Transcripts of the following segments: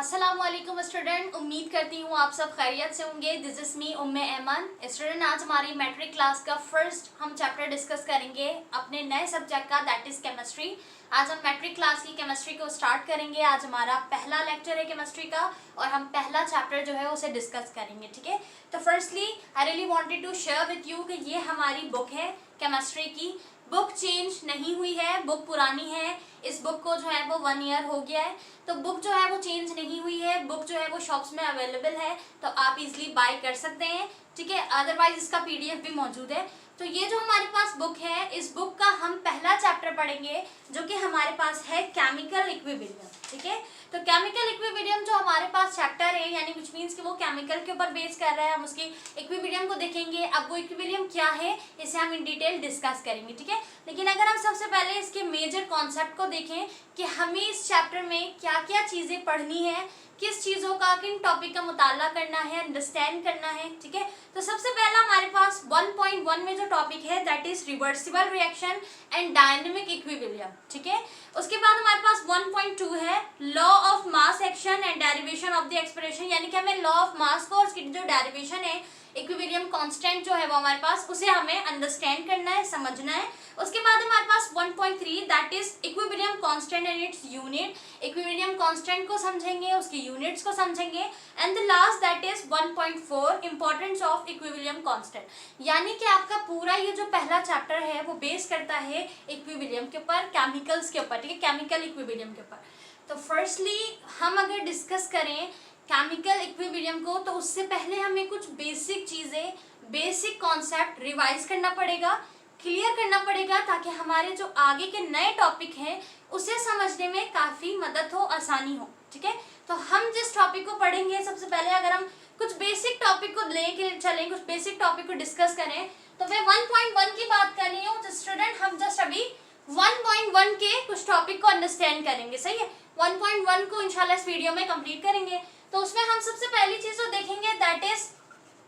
अस्सलामुअलैकुम स्टूडेंट, उम्मीद करती हूँ आप सब खैरियत से होंगे। This is me Umme Ayman. Student, आज हमारी मैट्रिक क्लास का फर्स्ट हम चैप्टर डिस्कस करेंगे अपने नए सब्जेक्ट का, दैट इज केमिस्ट्री। आज हम मैट्रिक क्लास की केमिस्ट्री को स्टार्ट करेंगे। आज हमारा पहला लेक्चर है केमिस्ट्री का और हम पहला चैप्टर जो है उसे डिस्कस करेंगे। ठीक है, तो firstly I really wanted to share with you कि ये हमारी बुक है केमिस्ट्री की। बुक चेंज नहीं हुई है, बुक पुरानी है। इस बुक को जो है वो 1 ईयर हो गया है, तो बुक जो है वो चेंज नहीं हुई है। बुक जो है वो शॉप्स में अवेलेबल है, तो आप इजीली बाय कर सकते हैं। ठीक है, अदरवाइज इसका पीडीएफ भी मौजूद है। तो ये जो हमारे पास बुक है, इस बुक का हम पहला चैप्टर पढ़ेंगे जो कि हमारे पास है केमिकल इक्विलिब्रियम। ठीक है, तो केमिकल इक्विलिब्रियम जो हमारे पास चैप्टर है, यानी विच मीन्स कि वो केमिकल के ऊपर बेस कर रहा है। हम उसकी इक्विलिब्रियम को देखेंगे। अब वो इक्विलिब्रियम क्या है इसे हम इन डिटेल डिस्कस करेंगे। ठीक है, लेकिन अगर हम सबसे पहले इसके मेजर कॉन्सेप्ट को देखें कि हमें इस चैप्टर में क्या क्या चीज़ें पढ़नी है, किस चीज़ों का, किन टॉपिक का मुताला करना है, अंडरस्टैंड करना है। ठीक है, तो सबसे पहला हमारे पास 1.1 में जो टॉपिक है that is reversible reaction and dynamic equilibrium. ठीक है, उसके बाद हमारे पास 1.2 है law of mass action and derivation of the expression, यानी कि हमें लॉ ऑफ मास को और उसकी जो डेरिवेशन है इक्विलिब्रियम कांस्टेंट जो है वो हमारे पास, उसे हमें अंडरस्टैंड करना है, समझना है। उसके बाद हमारे पास 1.3 that is equilibrium constant and its unit. Equilibrium constant को समझेंगे, उसके यूनिट्स को समझेंगे। And the last that is 1.4 importance of equilibrium constant, यानी कि आपका पूरा ये जो पहला चैप्टर है वो बेस करता है इक्विलिब्रियम के ऊपर, केमिकल्स के ऊपर। ठीक है, केमिकल इक्विलिब्रियम के ऊपर। तो फर्स्टली हम अगर डिस्कस करें केमिकल इक्विलिब्रियम को, तो उससे पहले हमें कुछ बेसिक चीज़ें, बेसिक कॉन्सेप्ट रिवाइज करना पड़ेगा, क्लियर करना पड़ेगा, ताकि हमारे जो आगे के नए टॉपिक हैं उसे समझने में काफ़ी मदद हो, आसानी हो। ठीक है, तो हम जिस टॉपिक को पढ़ेंगे, सबसे पहले अगर हम कुछ बेसिक टॉपिक को लेके चलें, कुछ बेसिक टॉपिक को डिस्कस करें, तो मैं 1.1 की बात कर रही हूँ। तो स्टूडेंट, हम जस्ट अभी 1.1 के कुछ टॉपिक को अंडरस्टैंड करेंगे। सही है, 1.1 को इंशाल्लाह इस वीडियो में कंप्लीट करेंगे। तो उसमें हम सबसे पहली चीज जो देखेंगे that is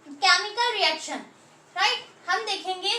chemical reaction. Right, हम देखेंगे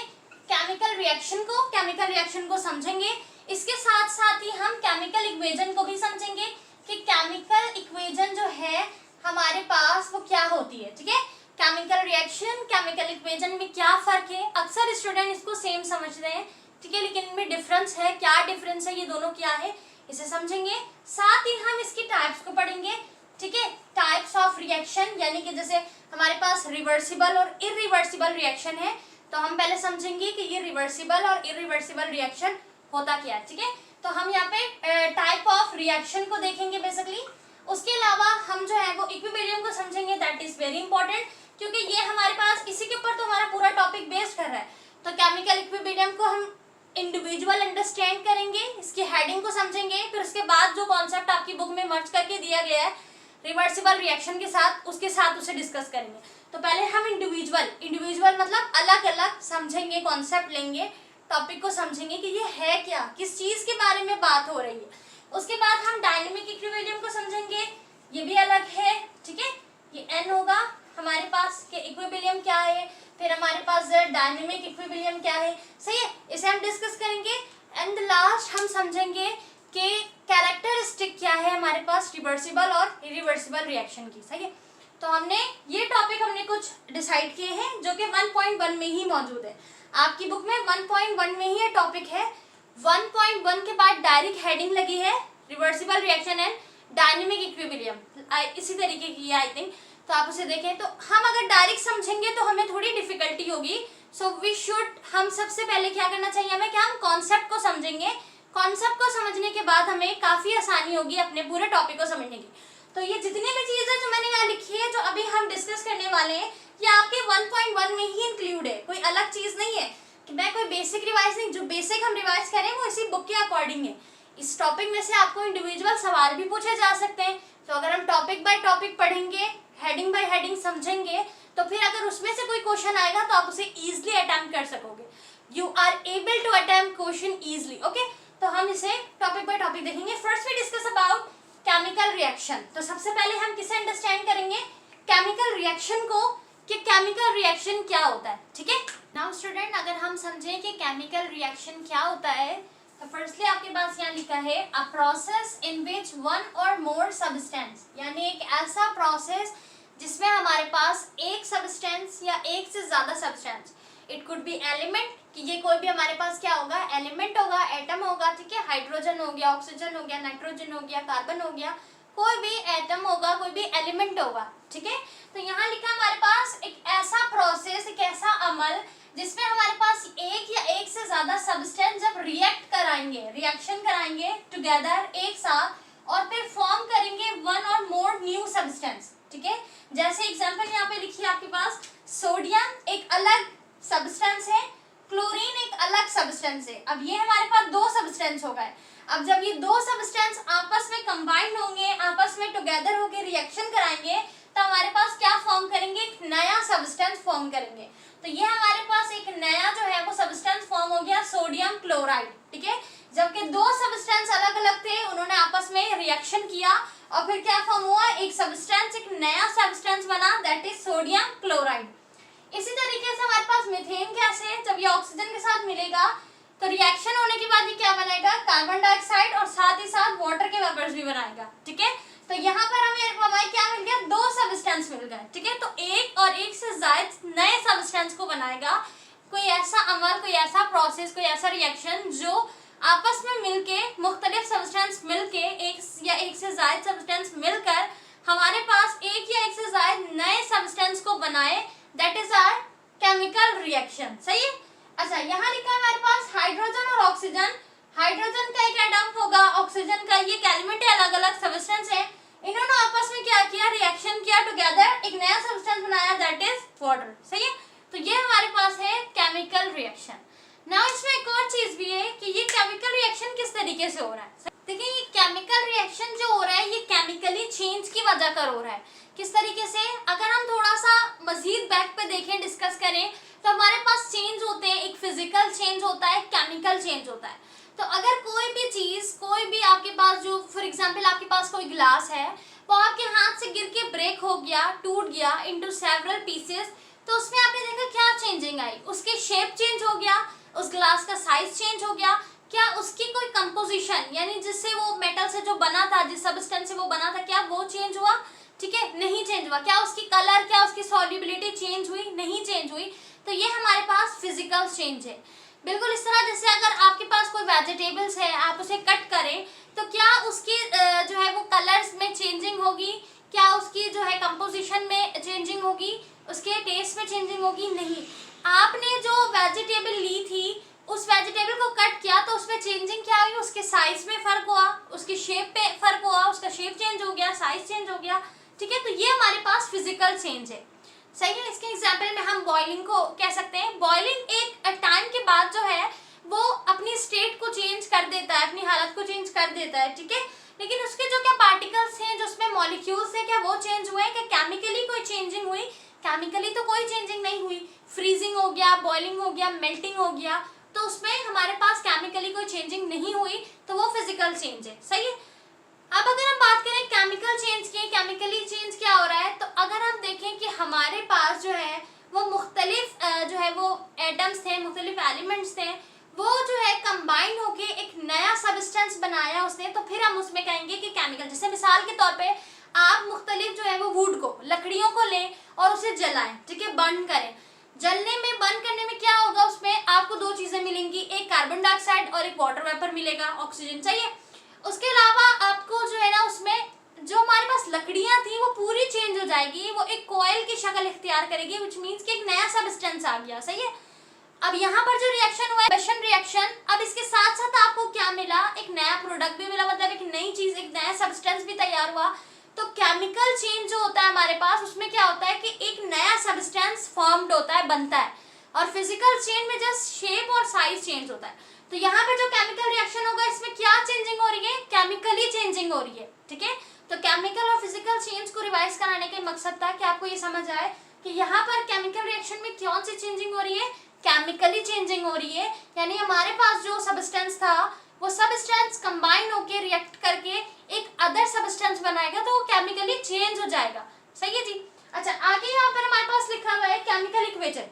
केमिकल रिएक्शन को समझेंगे। इसके साथ साथ ही हम केमिकल इक्वेशन को भी समझेंगे कि केमिकल इक्वेशन जो है हमारे पास वो क्या होती है। ठीक है, केमिकल रिएक्शन, केमिकल इक्वेशन में क्या फर्क है। अक्सर स्टूडेंट इसको सेम समझते हैं, ठीक है, लेकिन इनमें डिफरेंस है। क्या डिफरेंस है, ये दोनों क्या है, इसे समझेंगे। साथ ही हम इसकी टाइप्स को पढ़ेंगे। ठीक है, टाइप्स ऑफ रिएक्शन, यानी कि जैसे हमारे पास रिवर्सिबल और इरिवर्सिबल रिएक्शन है, तो हम पहले समझेंगे कि ये रिवर्सिबल और इरिवर्सिबल रिएक्शन होता क्या है। ठीक है, तो हम यहाँ पे टाइप ऑफ रिएक्शन को देखेंगे बेसिकली। उसके अलावा हम जो है वो इक्विलिब्रियम को समझेंगे, दैट इज वेरी इंपॉर्टेंट, क्योंकि ये हमारे पास इसी के ऊपर तो हमारा पूरा टॉपिक बेस्ड कर रहा है। तो केमिकल इक्विलिब्रियम को हम इंडिविजुअल अंडरस्टैंड करेंगे, इसकी हेडिंग को समझेंगे, फिर उसके बाद जो कॉन्सेप्ट आपकी बुक में मर्ज करके दिया गया है रिवर्सिबल रिएक्शन के साथ, उसके साथ उसे डिस्कस करेंगे। तो पहले हम इंडिविजुअल मतलब अलग अलग समझेंगे, कॉन्सेप्ट लेंगे, टॉपिक को समझेंगे कि ये है क्या, किस चीज के बारे में बात हो रही है। उसके बाद हम डायनेमिक इक्विलिब्रियम को समझेंगे, ये भी अलग है। ठीक है, ये एन होगा हमारे पास कि इक्विलिब्रियम क्या है, फिर हमारे पास डायनेमिक इक्विलिब्रियम क्या है। सही है, इसे हम डिस्कस करेंगे। एंड लास्ट हम समझेंगे कि कैरेक्टरिस्टिक क्या है हमारे पास रिवर्सिबल और इरिवर्सिबल रिएक्शन की। सही है, तो हमने ये टॉपिक कुछ डिसाइड किए हैं जो कि 1.1 में ही मौजूद है। आपकी बुक में 1.1 में ही ये टॉपिक है। 1.1 के बाद डायरेक्ट हेडिंग लगी है reversible reaction and dynamic equilibrium, इसी तरीके की है आई थिंक। तो आप उसे देखें, तो हम अगर डायरेक्ट समझेंगे तो हमें थोड़ी डिफिकल्टी होगी। सो वी शुड, हम सबसे पहले क्या करना चाहिए हमें, क्या हम कॉन्सेप्ट को समझेंगे। कॉन्सेप्ट को समझने के बाद हमें काफ़ी आसानी होगी अपने पूरे टॉपिक को समझने की। तो ये जितनी भी चीज़ें जो मैंने यहाँ लिखी है, जो अभी हम डिस्कस करने वाले हैं, ये आपके 1.1 में ही इंक्लूड है, कोई अलग चीज़ नहीं है कि मैं कोई बेसिक रिवाइज नहीं, जो बेसिक हम रिवाइज करें वो इसी बुक के अकॉर्डिंग है। इस टॉपिक में से आपको इंडिविजुअल सवाल भी पूछे जा सकते हैं। तो अगर हम टॉपिक बाय टॉपिक पढ़ेंगे, हेडिंग बाय हेडिंग समझेंगे, तो फिर अगर उसमें से कोई क्वेश्चन आएगा तो आप उसे ईजिली अटेम्प्ट कर सकोगे। You are able to attempt question easily. Okay, तो हम इसे टॉपिक बाय टॉपिक देखेंगे। First we discuss about chemical reaction. तो सबसे पहले हम किसे अंडरस्टैंड करेंगे, केमिकल रिएक्शन को, कि केमिकल रिएक्शन क्या होता है। ठीक है, नाउ स्टूडेंट, अगर हम समझें कि केमिकल रिएक्शन क्या होता है, तो तो फर्स्टली आपके पास यहाँ लिखा है a process in which one और मोर सब्सटेंस, यानी एक ऐसा प्रोसेस जिसमें हमारे पास एक सब्सटेंस या एक से ज्यादा substance, it could be element, कि ये कोई भी हमारे पास क्या होगा, एलिमेंट होगा, एटम होगा, ठीक है, हाइड्रोजन हो गया, ऑक्सीजन हो गया, नाइट्रोजन हो गया, कार्बन हो गया, कोई भी एटम होगा, कोई भी एलिमेंट होगा, ठीक है। तो यहाँ लिखा हमारे पास एक ऐसा प्रोसेस, एक ऐसा अमल जिसमें हमारे पास एक या एक से ज्यादा सब्सटेंस जब रिएक्ट कराएंगे, रिएक्शन कराएंगे टुगेदर एक साथ, और फिर फॉर्म करेंगे वन और मोर न्यू सब्सटेंस, ठीक है। जैसे एग्जांपल यहाँ पे लिखिए आपके पास, सोडियम एक अलग सब्सटेंस है, क्लोरीन एक अलग सब्सटेंस है। अब ये हमारे पास दो सब्सटेंस हो गए। अब जब ये दो सब्सटेंस आपस में कंबाइंड होंगे, आपस में टुगेदर होके रिएक्शन कराएंगे, तो हमारे पास क्या फॉर्म करेंगे, एक नया सब्सटेंस फॉर्म करेंगे। तो ये हमारे पास एक नया जो है वो सब्सटेंस फॉर्म हो गया सोडियम क्लोराइड, ठीक है। जबकि दो सब्सटेंस अलग अलग थे, उन्होंने आपस में रिएक्शन किया और फिर क्या फॉर्म हुआ, एक सब्सटेंस, एक नया सब्सटेंस बना, दैट इज सोडियम क्लोराइड। इसी तरीके से हमारे पास मीथेन गैस है, जब ये ऑक्सीजन के साथ मिलेगा तो रिएक्शन होने के बाद ये क्या बनाएगा, कार्बन डाइऑक्साइड और साथ ही साथ वाटर के वेपर्स भी बनाएगा, ठीक है। तो यहाँ पर हमें क्या मिल गया, दो सब्सटेंस मिल गए, ठीक है। तो एक और एक से ज्यादा नए सब्सटेंस को बनाएगा, कोई ऐसा अमल, कोई ऐसा प्रोसेस, कोई ऐसा रिएक्शन जो आपस में मिलके, मुख्तलिफ सब्सटेंस मिलके, एक या एक से ज्यादा सब्सटेंस मिलकर हमारे पास एक या एक से ज्यादा नए सब्सटेंस को बनाए, that is our chemical reaction, सही है। अच्छा, यहाँ लिखा है हमारे पास हाइड्रोजन और ऑक्सीजन। हाइड्रोजन का एक एटम होगा, ऑक्सीजन का, ये एलिमेंट है, अलग अलग सब्सटेंस है, इन्होंने आपस में क्या किया, रिएक्शन किया, टुगेदर एक नया सब्सटेंस बनाया, दैट इज वाटर, सही है। तो ये हमारे पास है केमिकल रिएक्शन। नाउ इसमें एक और चीज भी है कि ये केमिकल रिएक्शन किस तरीके से हो रहा है। देखिए, ये केमिकल रिएक्शन जो हो रहा है ये केमिकली चेंज की वजह कर हो रहा है। किस तरीके से, अगर हम थोड़ा सा मजीद बैक पे देखें, डिस्कस करें, तो हमारे पास चेंज होते हैं, एक फिजिकल चेंज होता है, केमिकल चेंज होता है। तो अगर कोई भी चीज, कोई भी आपके पास जो, फॉर एग्जांपल आपके पास कोई ग्लास है, वो आपके हाथ से गिर के ब्रेक हो गया, टूट गया इनटू सेवरल पीसेस, तो उसमें आपने देखा क्या चेंजिंग आई, उसके शेप चेंज हो गया, उस ग्लास का साइज चेंज हो गया, क्या उसकी कोई कंपोजिशन, यानी जिससे वो मेटल से जो बना था, जिस सब्सटेंस से वो बना था, क्या वो चेंज हुआ, ठीक है, नहीं चेंज हुआ। क्या उसकी कलर, क्या उसकी सॉल्युबिलिटी चेंज हुई, नहीं चेंज हुई। तो ये हमारे पास फिजिकल चेंज है। बिल्कुल इस तरह जैसे अगर आपके पास कोई वेजिटेबल्स है, आप उसे कट करें, तो क्या उसकी जो है वो कलर्स में चेंजिंग होगी, क्या उसकी जो है कंपोजिशन में चेंजिंग होगी, उसके टेस्ट में चेंजिंग होगी, नहीं। आपने जो वेजिटेबल ली थी, उस वेजिटेबल को कट किया तो उसमें चेंजिंग क्या हुई, उसके साइज में फर्क हुआ, उसकी शेप पे फर्क हुआ, उसका शेप चेंज हो गया, साइज चेंज हो गया, ठीक है। तो ये हमारे पास फिजिकल चेंज है, सही है। इसके एग्जाम्पल में हम बॉइलिंग को कह सकते हैं। बॉइलिंग एक टाइम के बाद जो है वो अपनी स्टेट को चेंज कर देता है, अपनी हालत को चेंज कर देता है, ठीक है। लेकिन उसके जो क्या पार्टिकल्स हैं, जो उसमें मॉलिक्यूल्स हैं, क्या वो चेंज हुए, क्या केमिकली कोई चेंजिंग हुई, केमिकली तो कोई चेंजिंग नहीं हुई। फ्रीजिंग हो गया, बॉइलिंग हो गया, मेल्टिंग हो गया, तो उसमें हमारे पास केमिकली कोई चेंजिंग नहीं हुई, तो वो फिजिकल चेंज है, सही है। अब अगर हम बात करें केमिकल चेंज की, केमिकली चेंज क्या हो रहा है, तो अगर हम देखें कि हमारे पास जो है वो मुख्तलिफ जो है वो एटम्स थे, मुख्तलिफ एलिमेंट्स थे, वो जो है कंबाइन होके एक नया सब्सटेंस बनाया उसने, तो फिर हम उसमें कहेंगे कि केमिकल। जैसे मिसाल के तौर पे आप मुख्तलिफ जो है वो वुड को, लकड़ियों को लें और उसे जलाएं, ठीक है, बर्न करें। जलने में, बर्न करने में क्या होगा, उसमें आपको दो चीजें मिलेंगी, एक कार्बन डाइऑक्साइड और एक वाटर वेपर मिलेगा, ऑक्सीजन, चाहिए। उसके अलावा आपको जो है ना उसमें जो हमारे पास लकड़ियां थी वो पूरी चेंज हो जाएगी, वो एक कोयल की शक्ल इख्तियार करेगी, व्हिच मींस कि एक नया सब्सटेंस आ गया, सही है। अब यहाँ पर जो रिएक्शन हुआ है, एडिशन रिएक्शन, अब इसके साथ साथ आपको क्या मिला, एक नया प्रोडक्ट भी मिला, मतलब एक नई चीज, एक नया सब्सटेंस भी तैयार हुआ। तो केमिकल चेंज जो होता है हमारे पास, उसमें क्या होता है कि एक नया सब्सटेंस फॉर्म्ड होता है, बनता है, और फिजिकल चेंज में जस्ट शेप और साइज चेंज होता है। तो यहाँ पे जो केमिकल रिएक्शन होगा, इसमें क्या चेंजिंग हो रही है, केमिकली चेंजिंग हो रही है, ठीक है। तो केमिकल और फिजिकल चेंज को रिवाइज कराने का मकसद था कि आपको ये समझ आए कि यहाँ पर केमिकल रिएक्शन में कौन सी चेंजिंग हो रही है, केमिकली चेंजिंग हो रही है, यानी हमारे पास जो सब्सटेंस था वो सब्सटेंस कंबाइन होकर रिएक्ट करके एक अदर सब्सटेंस बनाएगा, तो वो केमिकली चेंज हो जाएगा, सही है जी। अच्छा, आगे यहाँ पर हमारे पास लिखा हुआ है केमिकल इक्वेशन।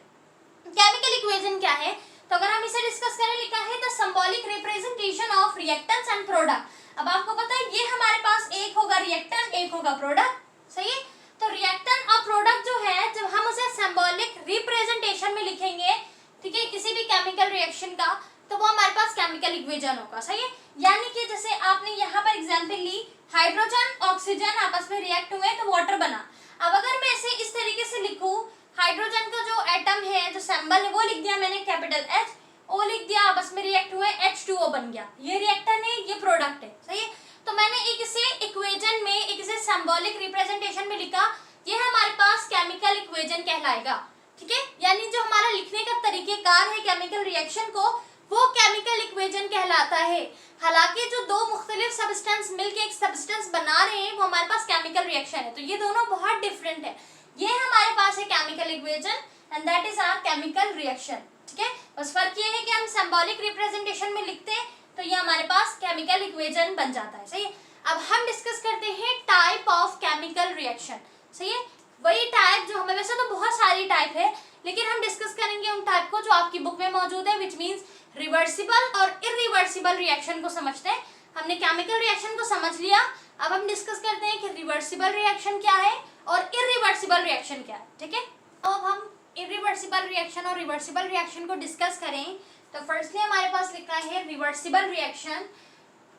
केमिकल इक्वेशन क्या है, तो अगर हम इसे डिस्कस करें, लिखा है the symbolic representation of reactants and product. अब आपको पता है ये हमारे पास एक होगा रिएक्टेंट, एक होगा प्रोडक्ट, सही है। तो रिएक्टेंट और प्रोडक्ट जो है, जब हम उसे सिंबॉलिक रिप्रेजेंटेशन में लिखेंगे, ठीक है, किसी भी केमिकल रिएक्शन का, तो वो हमारे पास केमिकल इक्वेशन होगा, सही है। यानी कि जैसे आपने यहाँ पर एग्जांपल ली, हाइड्रोजन ऑक्सीजन आपस में रिएक्ट हुए तो वाटर बना। अब अगर मैं इसे इस तरीके से लिखूं, हाइड्रोजन का जो एटम है, जो सिंबल है, वो लिख दिया मैंने कैपिटल H, O लिख दिया, आपस में रिएक्ट हुए, H2O बन गया। ये रिएक्टेंट है, ये प्रोडक्ट है, सही है। तो मैंने एक इसे इक्वेशन में, एक इसे सिंबॉलिक रिप्रेजेंटेशन में लिखा, ये हमारे पास केमिकल इक्वेशन कहलाएगा, ठीक है। यानी जो हमारा लिखने का तरीकेकार है केमिकल रिएक्शन को, वो केमिकल इक्वेशन कहलाता है। हालांकि जो दो मुख्तलिफ सब्सटेंस मिलके एक सब्सटेंस बना रहे हैं, वो हमारे पास केमिकल रिएक्शन है, तो ये दोनों बहुत डिफरेंट है। ये हमारे पास है chemical equation and that is our chemical reaction, ठीक है। बस फर्क ये है कि हम सिंबॉलिक रिप्रेजेंटेशन में लिखते हैं तो ये हमारे पास केमिकल इक्वेशन बन जाता है, सही है। अब हम डिस्कस करते हैं टाइप ऑफ केमिकल रिएक्शन, सही है। वही टाइप जो हमें, वैसे तो बहुत सारी टाइप है, लेकिन हम डिस्कस करेंगे उन टाइप को जो आपकी बुक में मौजूद है, विच मीन्स रिवर्सिबल और इरिवर्सिबल रिएक्शन को समझते हैं। हमने केमिकल रिएक्शन को समझ लिया, अब हम डिस्कस करते हैं कि रिवर्सिबल रिएक्शन क्या है और इरिवर्सिबल रिएक्शन क्या है, ठीक है। अब हम इरिवर्सिबल रिएक्शन और रिवर्सिबल रिएक्शन को डिस्कस करें तो फर्स्टली हमारे पास लिखा है reversible reaction,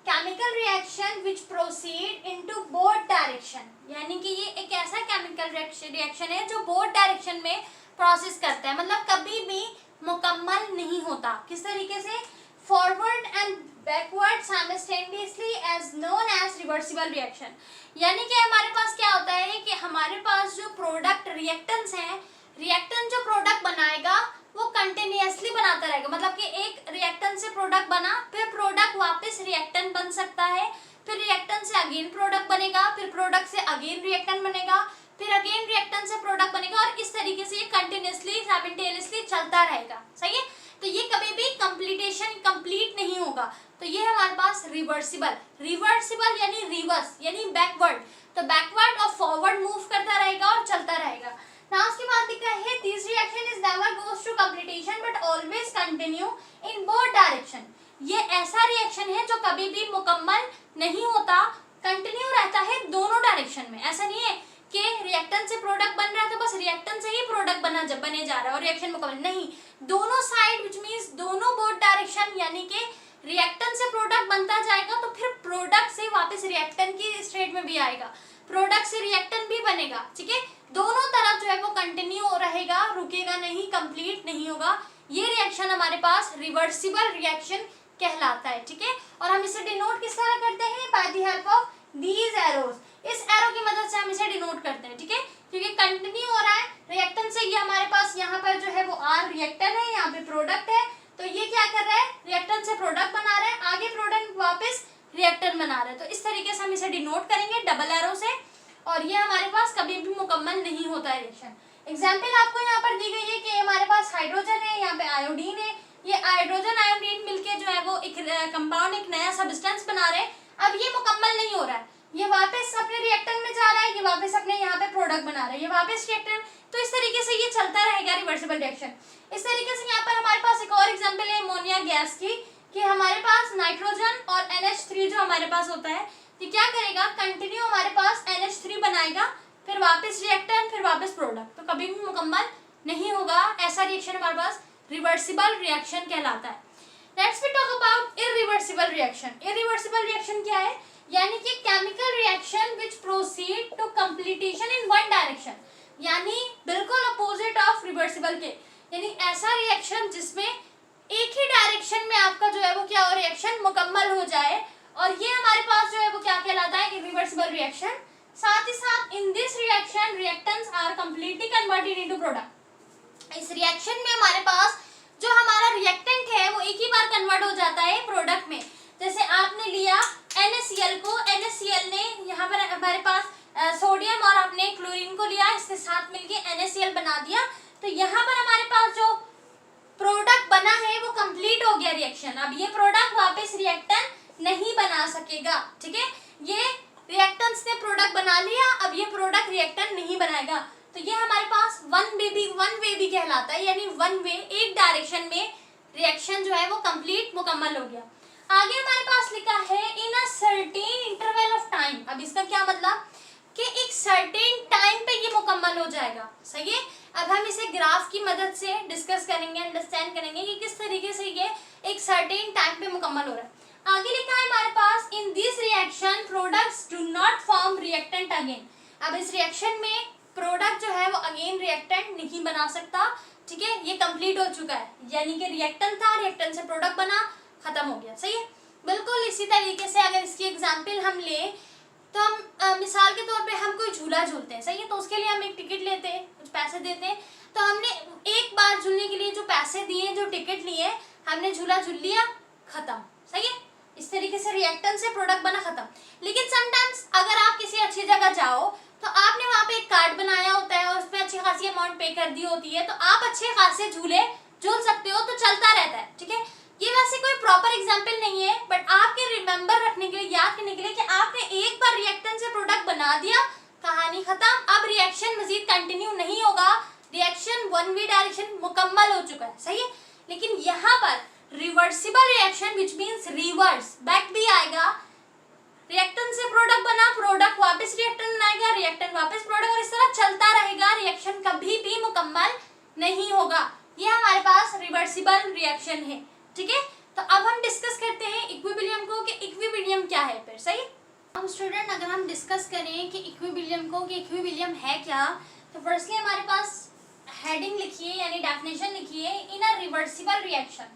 chemical reaction which proceed into both direction. यानी कि ये एक ऐसा केमिकल रिएक्शन है जो बोथ डायरेक्शन में प्रोसेस करता है, मतलब कभी भी मुकम्मल नहीं होता। किस तरीके से? Forward and backward simultaneously as known as reversible reaction. यानी कि हमारे पास क्या होता है कि हमारे पास जो प्रोडक्ट रिएक्टेंट्स हैं, रिएक्टेंट जो प्रोडक्ट बनाएगा वो कंटिन्यूअसली बनाता रहेगा, मतलब कि एक रिएक्टेंट से प्रोडक्ट बना, फिर प्रोडक्ट वापस रिएक्टेंट बन सकता है, फिर रिएक्टेंट से अगेन प्रोडक्ट बनेगा, फिर प्रोडक्ट से अगेन रिएक्टेंट बनेगा, फिर अगेन रिएक्टेंट से प्रोडक्ट बनेगा, और इस तरीके से ये कंटिन्यूअसली साइमल्टेनियसली चलता रहेगा, सही है। तो ये कभी भी कंप्लीट नहीं होगा। तो ये हमारे पास रिवर्सिबल यानी रिवर्स यानी बैकवर्ड, तो बैकवर्ड और फॉरवर्ड मूव करता रहेगा और चलता रहेगा। नाउ उसके बाद लिखा है this reaction is never goes to completion but always continue in both direction. ये ऐसा रिएक्शन है जो कभी भी मुकम्मल नहीं होता, कंटिन्यू रहता है दोनों डायरेक्शन में। ऐसा नहीं है कि रिएक्टेंट से प्रोडक्ट बन रहा है तो बस रिएक्टेंट से ही प्रोडक्ट बने जा रहा है और रिएक्शन मुकम्मल नहीं, दोनों साइड विच मींस दोनों बोथ डायरेक्शन, यानी कि रिएक्टेंट से प्रोडक्ट बनता जाएगा तो फिर प्रोडक्ट से वापस रिएक्टेंट की स्टेट में भी आएगा, प्रोडक्ट से रिएक्टेंट भी बनेगा, ठीक है। दोनों तरफ जो है वो कंटिन्यू रहेगा, रुकेगा नहीं, कंप्लीट नहीं होगा। ये रिएक्शन हमारे पास रिवर्सिबल रिएक्शन कहलाता है, ठीक है। और हम इसे डिनोट किस तरह करते हैं? By the help of these arrows. इस एरो की मदद से हम इसे डिनोट करते हैं, ठीक है, क्योंकि कंटिन्यू हो रहा है रिएक्टेंट से। ये हमारे पास यहाँ पर जो है वो आर रिएक्टेंट है, यहाँ पे प्रोडक्ट है, तो ये क्या कर रहा है? रिएक्टेंट से प्रोडक्ट बना रहा है, आगे प्रोडक्ट वापस रिएक्टेंट बना रहा है। तो इस तरीके से हम इसे डिनोट करेंगे डबल एरो से, और ये हमारे पास कभी भी मुकम्मल नहीं होता है रिएक्शन। एग्जाम्पल आपको यहाँ पर दी गई है कि हमारे पास हाइड्रोजन है, यहाँ पे आयोडीन है, ये हाइड्रोजन आयोडीन मिलके जो है वो एक कंपाउंड, एक नया सब्सटेंस बना रहे हैं। अब ये मुकम्मल नहीं हो रहा है, ये वापस अपने रिएक्टेंट में जा रहा है, ये वापस अपने यहाँ पे प्रोडक्ट बना रहा है, ये वापस रिएक्टेंट, तो इस तरीके से ये चलता रहेगा रिवर्सिबल रिएक्शन। इस तरीके से यहाँ पर हमारे पास एक और एग्जांपल है अमोनिया गैस की, कि हमारे पास नाइट्रोजन और NH3 जो हमारे पास होता है, तो क्या करेगा? कंटिन्यू हमारे पास NH3 बनाएगा, फिर वापस रिएक्टेंट, फिर वापस प्रोडक्ट, तो कभी भी मुकम्मल नहीं होगा। ऐसा रिएक्शन हमारे पास रिवर्सिबल रिएक्शन कहलाता है। Let's we talk about irreversible reaction. Irreversible reaction क्या है? यानी कि chemical reaction which proceed to completion in one direction, यानी बिल्कुल अपोजिट ऑफ रिवर्सिबल के, यानी ऐसा रिएक्शन जिसमें एक ही डायरेक्शन में आपका जो है वो क्या हो, रिएक्शन मुकम्मल हो जाए, और ये हमारे पास जो है वो क्या कहलाता है? Irreversible reaction. साथ ही साथ in this reaction reactants are completely converted into product. इस रिएक्शन में हमारे पास जो हमारा रिएक्टेंट है वो एक ही बार कन्वर्ट हो जाता है प्रोडक्ट में। जैसे आपने लिया NaCl को, NaCl ने यहाँ पर हमारे पास सोडियम और आपने क्लोरीन को लिया, इसके साथ मिलके NaCl बना दिया, तो यहाँ पर हमारे पास जो प्रोडक्ट बना है वो कंप्लीट हो गया रिएक्शन। अब ये प्रोडक्ट वापस रिएक्टेंट नहीं बना सकेगा, ठीक है। ये रिएक्टेंट्स ने प्रोडक्ट बना लिया, अब ये प्रोडक्ट रिएक्टेंट नहीं बनाएगा, तो ये हमारे पास वन वे भी कहलाता है, यानी वन वे, एक डायरेक्शन में रिएक्शन जो है वो कंप्लीट मुकम्मल हो गया। आगे हमारे पास लिखा है in a certain interval of time. अब इसका क्या मतलब कि एक सर्टेन टाइम पे ये मुकम्मल हो जाएगा। सही है। अब हम इसे ग्राफ की मदद से डिस्कस करेंगे, अंडरस्टैंड करेंगे कि किस तरीके से ये एक सर्टेन टाइम पे मुकम्मल हो रहा है। आगे लिखा है हमारे पास in this reaction products do not form reactant again. अब इस रिएक्शन में प्रोडक्ट जो है वो अगेन रिएक्टेंट नहीं बना सकता। ठीक है, ये कंप्लीट हो चुका है, यानी कि रिएक्टेंट था, रिएक्टेंट से प्रोडक्ट बना, खत्म हो गया। सही है। बिल्कुल इसी तरीके से अगर इसकी एग्जाम्पल हम लें तो हम मिसाल के तौर पे हम कोई झूला झूलते हैं। सही है। तो उसके लिए हम एक टिकट लेते हैं, कुछ पैसे देते हैं। तो हमने एक बार झूलने के लिए जो पैसे दिए, जो टिकट लिए, हमने झूला झूल लिया, खत्म। सही है। इस तरीके से रिएक्टेंट से प्रोडक्ट बना, खत्म। लेकिन समटाइम्स अगर आप किसी अच्छी जगह जाओ तो आपने वहां पे एक कार्ड बनाया होता है और उस पर अच्छी खासी अमाउंट पे कर दी होती है, तो आप अच्छे खासे झूले झूल सकते हो, तो चलता रहता है। ठीक है। ये वैसे कोई प्रॉपर एग्जांपल नहीं है, बट आपके रिमेंबर रखने के लिए, याद करने के लिए कि आपने एक बार रिएक्टेंट से प्रोडक्ट बना दिया, कहानी खत्म। अब रिएक्शन मजीद कंटिन्यू नहीं होगा, रिएक्शन वन वे डायरेक्शन मुकम्मल हो चुका है। सही है। लेकिन यहाँ पर reversible reaction which means reverse back भी आएगा। रिएक्टेंट से प्रोडक्ट बना, प्रोडक्ट वापस रिएक्टेंट बनाएगा, रिएक्टेंट वापस प्रोडक्ट, और इस तरह चलता रहेगा। रिएक्शन कभी भी मुकम्मल नहीं होगा। ये हमारे पास रिवर्सिबल रिएक्शन है। ठीक है। तो अब हम डिस्कस करते हैं इक्विलिब्रियम को कि इक्विलिब्रियम क्या है फिर। सही। हम स्टूडेंट अगर हम डिस्कस करें कि इक्विलिब्रियम को, कि इक्विलिब्रियम है क्या, तो फर्स्टली हमारे पास हेडिंग लिखिए यानी डेफिनेशन लिखिए in a reversible reaction.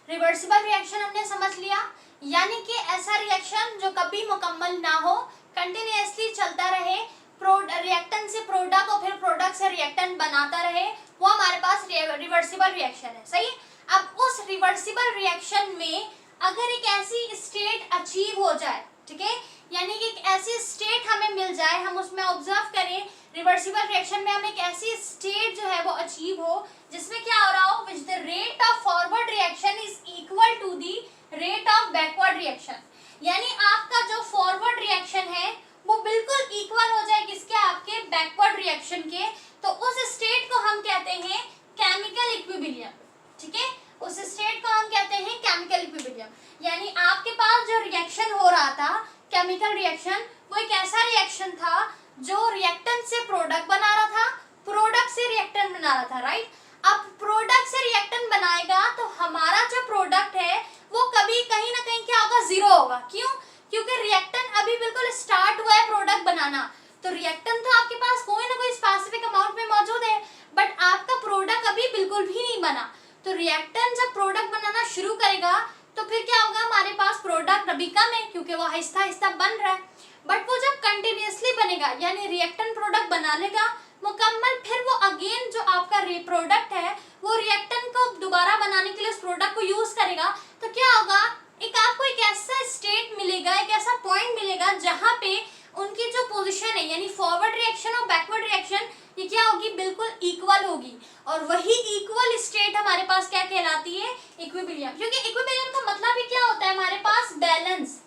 Reversible reaction हमने समझ लिया, यानी कि ऐसा रिएक्शन जो कभी मुकम्मल ना हो, कंटिन्यूअसली चलता रहे, रिएक्टेंट से प्रोडक्ट और फिर प्रोडक्ट से रिएक्टेंट बनाता रहे, वो हमारे पास रिवर्सिबल रिएक्शन है। सही। अब उस रिवर्सिबल रिएक्शन में अगर एक ऐसी स्टेट अचीव हो जाए, ठीक है, यानी कि एक ऐसी स्टेट हमें मिल जाए, हम उसमें ऑब्जर्व करें रिवर्सिबल रिएक्शन में, हम एक ऐसी स्टेट जो है वो अचीव हो जिसमें क्या हो रहा हो, which the rate of forward reaction is equal to the rate of backward reaction. यानी आपका जो फॉरवर्ड रिएक्शन है वो बिल्कुल इक्वल हो जाए किसके, आपके बैकवर्ड रिएक्शन के, तो उस स्टेट को हम कहते हैं केमिकल इक्विलिब्रियम। ठीक है। उस स्टेट को हम कहते हैं केमिकल इक्विलिब्रियम। यानी आपके पास जो रिएक्शन हो रहा था, केमिकल रिएक्शन, वो एक ऐसा रिएक्शन था जो रिएक्टेंट से प्रोडक्ट बना रहा था, प्रोडक्ट से रिएक्टेंट बना रहा था। राइट। अब प्रोडक्ट से रिएक्टेंट बनाएगा तो हमारा जो प्रोडक्ट है वो कभी कहीं ना कहीं क्या होगा, जीरो होगा। क्यों? क्योंकि रिएक्टेंट अभी बिल्कुल स्टार्ट हुआ है प्रोडक्ट बनाना, तो रिएक्टेंट तो आपके पास कोई ना कोई स्पेसिफिक अमाउंट में मौजूद है, बट आपका प्रोडक्ट अभी बिल्कुल भी नहीं बना। तो रिएक्टेंट जब प्रोडक्ट बनाना शुरू करेगा तो फिर क्या होगा, हमारे पास प्रोडक्ट अभी कम है क्योंकि वो आहिस्ता आहिस्ता बन रहा है, बट वो जब कंटिन्यूअसली बनेगा यानी रिएक्टेंट प्रोडक्ट बना लेगा मुकम्मल, फिर वो अगेन जो आपका प्रोडक्ट है वो रिएक्टेंट को दोबारा बनाने के लिए उस प्रोडक्ट को यूज करेगा, तो क्या होगा, एक आपको एक ऐसा स्टेट मिलेगा, एक ऐसा पॉइंट मिलेगा जहां पे उनकी जो पोजीशन है यानी फॉरवर्ड रिएक्शन और बैकवर्ड रिएक्शन, ये क्या होगी, बिल्कुल इक्वल होगी। और वही इक्वल स्टेट हमारे पास क्या कहलाती है, इक्विलिब्रियम। क्योंकि इक्विलिब्रियम का मतलब ही क्या होता है, हमारे पास बैलेंस।